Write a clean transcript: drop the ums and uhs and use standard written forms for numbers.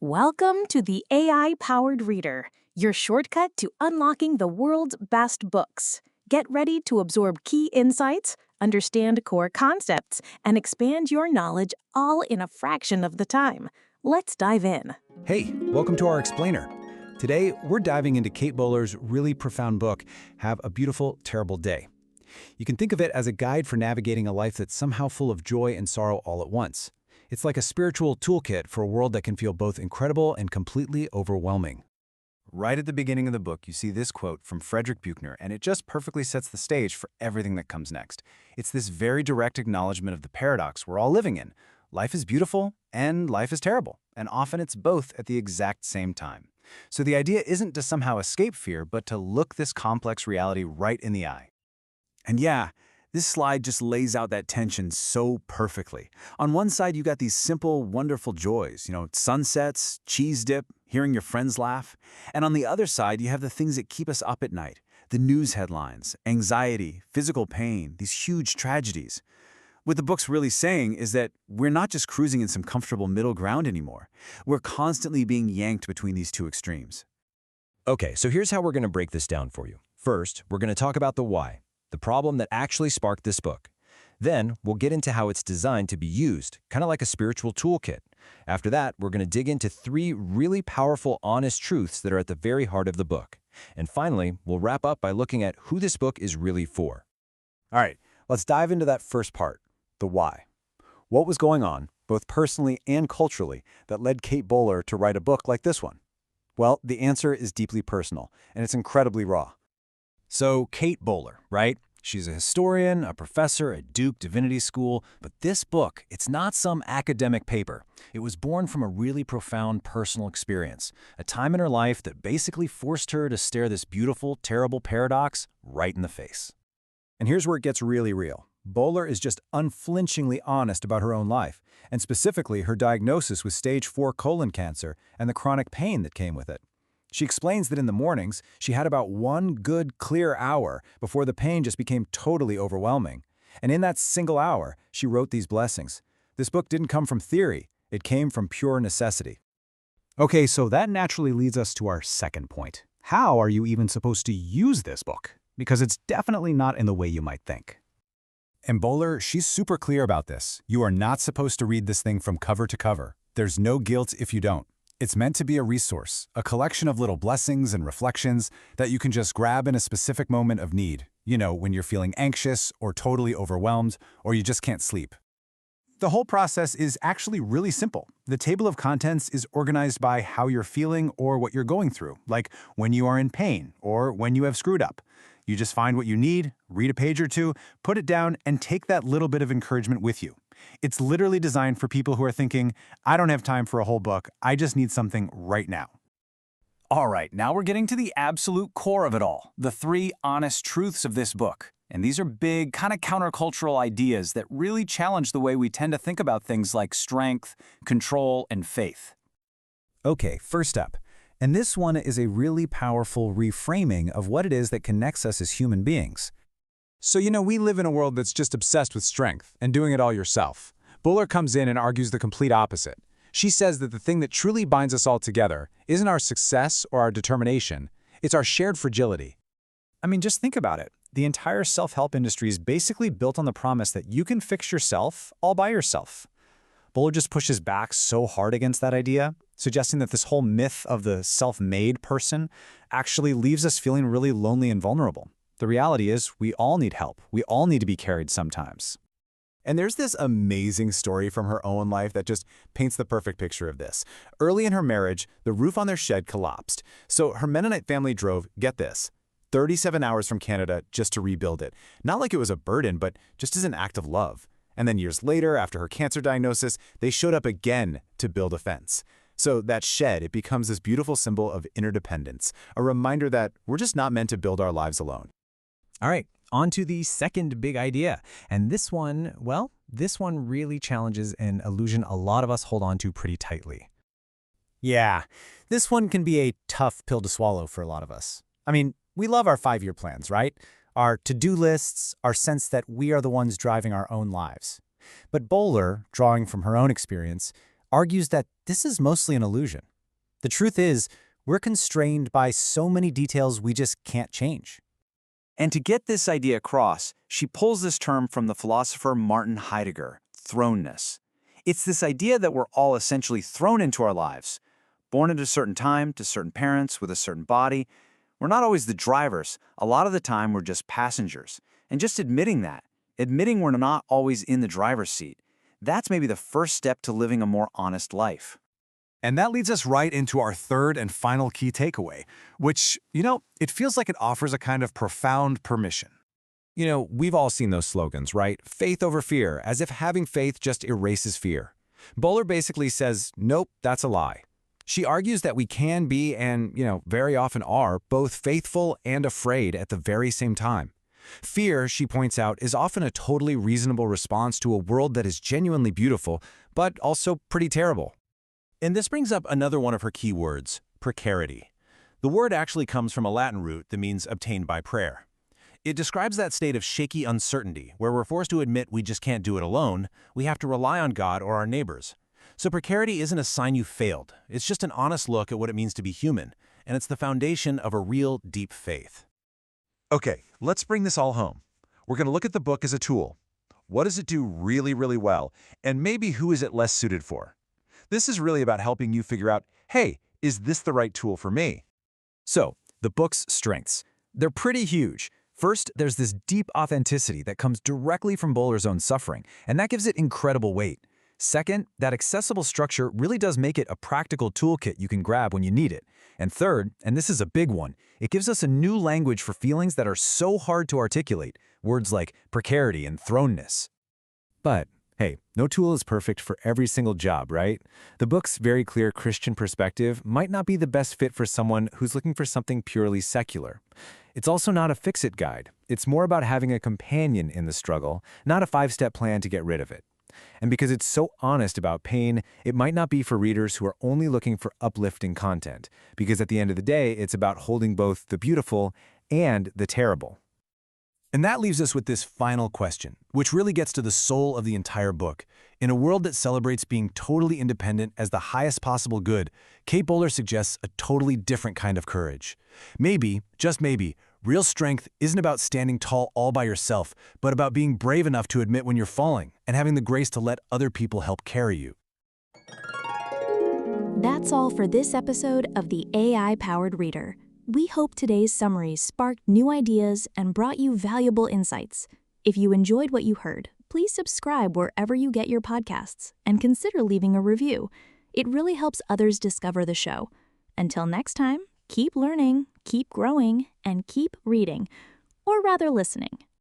Welcome to the AI-powered reader, your shortcut to unlocking the world's best books. Get ready to absorb key insights, understand core concepts, and expand your knowledge all in a fraction of the time. Let's dive in. Hey, welcome to our explainer. Today, we're diving into Kate Bowler's really profound book, Have a Beautiful, Terrible Day. You can think of it as a guide for navigating a life that's somehow full of joy and sorrow all at once. It's like a spiritual toolkit for a world that can feel both incredible and completely overwhelming. Right at the beginning of the book, you see this quote from Frederick Buechner, and it just perfectly sets the stage for everything that comes next. It's this very direct acknowledgement of the paradox we're all living in. Life is beautiful and life is terrible, and often it's both at the exact same time. So the idea isn't to somehow escape fear, but to look this complex reality right in the eye. And yeah, this slide just lays out that tension so perfectly. On one side, you got these simple, wonderful joys, sunsets, cheese dip, hearing your friends laugh. And on the other side, you have the things that keep us up at night, the news headlines, anxiety, physical pain, these huge tragedies. What the book's really saying is that we're not just cruising in some comfortable middle ground anymore. We're constantly being yanked between these two extremes. Okay, so here's how we're going to break this down for you. First, we're going to talk about the why, the problem that actually sparked this book. Then, we'll get into how it's designed to be used, kind of like a spiritual toolkit. After that, we're going to dig into 3 really powerful, honest truths that are at the very heart of the book. And finally, we'll wrap up by looking at who this book is really for. All right, let's dive into that first part, the why. What was going on, both personally and culturally, that led Kate Bowler to write a book like this one? Well, the answer is deeply personal, and it's incredibly raw. So, Kate Bowler, right? She's a historian, a professor at Duke Divinity School, but this book, it's not some academic paper. It was born from a really profound personal experience, a time in her life that basically forced her to stare this beautiful, terrible paradox right in the face. And here's where it gets really real. Bowler is just unflinchingly honest about her own life, and specifically her diagnosis with stage 4 colon cancer and the chronic pain that came with it. She explains that in the mornings, she had about 1 good, clear hour before the pain just became totally overwhelming. And in that single hour, she wrote these blessings. This book didn't come from theory, it came from pure necessity. Okay, so that naturally leads us to our second point. How are you even supposed to use this book? Because it's definitely not in the way you might think. And Bowler, she's super clear about this. You are not supposed to read this thing from cover to cover. There's no guilt if you don't. It's meant to be a resource, a collection of little blessings and reflections that you can just grab in a specific moment of need, when you're feeling anxious or totally overwhelmed or you just can't sleep. The whole process is actually really simple. The table of contents is organized by how you're feeling or what you're going through, like when you are in pain or when you have screwed up. You just find what you need, read a page or two, put it down, and take that little bit of encouragement with you. It's literally designed for people who are thinking, I don't have time for a whole book, I just need something right now. All right, now we're getting to the absolute core of it all, the 3 honest truths of this book. And these are big, kind of countercultural ideas that really challenge the way we tend to think about things like strength, control, and faith. Okay, first up. And this one is a really powerful reframing of what it is that connects us as human beings. So, we live in a world that's just obsessed with strength and doing it all yourself. Bowler comes in and argues the complete opposite. She says that the thing that truly binds us all together isn't our success or our determination, it's our shared fragility. I mean, just think about it. The entire self-help industry is basically built on the promise that you can fix yourself all by yourself. Bowler just pushes back so hard against that idea, suggesting that this whole myth of the self-made person actually leaves us feeling really lonely and vulnerable. The reality is, we all need help. We all need to be carried sometimes. And there's this amazing story from her own life that just paints the perfect picture of this. Early in her marriage, the roof on their shed collapsed. So her Mennonite family drove, get this, 37 hours from Canada just to rebuild it. Not like it was a burden, but just as an act of love. And then years later, after her cancer diagnosis, they showed up again to build a fence. So that shed, it becomes this beautiful symbol of interdependence, a reminder that we're just not meant to build our lives alone. All right, on to the second big idea. And this one really challenges an illusion a lot of us hold on to pretty tightly. Yeah, this one can be a tough pill to swallow for a lot of us. I mean, we love our 5-year plans, right? Our to-do lists, our sense that we are the ones driving our own lives. But Bowler, drawing from her own experience, argues that this is mostly an illusion. The truth is, we're constrained by so many details we just can't change. And to get this idea across, she pulls this term from the philosopher Martin Heidegger, thrownness. It's this idea that we're all essentially thrown into our lives, born at a certain time, to certain parents, with a certain body. We're not always the drivers. A lot of the time, we're just passengers. And just admitting we're not always in the driver's seat, that's maybe the first step to living a more honest life. And that leads us right into our third and final key takeaway, which, it feels like it offers a kind of profound permission. We've all seen those slogans, right? Faith over fear, as if having faith just erases fear. Bowler basically says, nope, that's a lie. She argues that we can be, and, very often are, both faithful and afraid at the very same time. Fear, she points out, is often a totally reasonable response to a world that is genuinely beautiful, but also pretty terrible. And this brings up another one of her key words, precarity. The word actually comes from a Latin root that means obtained by prayer. It describes that state of shaky uncertainty where we're forced to admit we just can't do it alone, we have to rely on God or our neighbors. So precarity isn't a sign you failed, it's just an honest look at what it means to be human, and it's the foundation of a real deep faith. Okay, let's bring this all home. We're going to look at the book as a tool. What does it do really, really well? And maybe who is it less suited for? This is really about helping you figure out, hey, is this the right tool for me? So, the book's strengths. They're pretty huge. First, there's this deep authenticity that comes directly from Bowler's own suffering, and that gives it incredible weight. Second, that accessible structure really does make it a practical toolkit you can grab when you need it. And third, and this is a big one, it gives us a new language for feelings that are so hard to articulate, words like precarity and thrownness. But, hey, no tool is perfect for every single job, right? The book's very clear Christian perspective might not be the best fit for someone who's looking for something purely secular. It's also not a fix-it guide. It's more about having a companion in the struggle, not a 5-step plan to get rid of it. And because it's so honest about pain, it might not be for readers who are only looking for uplifting content, because at the end of the day, it's about holding both the beautiful and the terrible. And that leaves us with this final question, which really gets to the soul of the entire book. In a world that celebrates being totally independent as the highest possible good, Kate Bowler suggests a totally different kind of courage. Maybe, just maybe, real strength isn't about standing tall all by yourself, but about being brave enough to admit when you're falling and having the grace to let other people help carry you. That's all for this episode of the AI-powered Reader. We hope today's summaries sparked new ideas and brought you valuable insights. If you enjoyed what you heard, please subscribe wherever you get your podcasts and consider leaving a review. It really helps others discover the show. Until next time, keep learning, keep growing, and keep reading, or rather listening.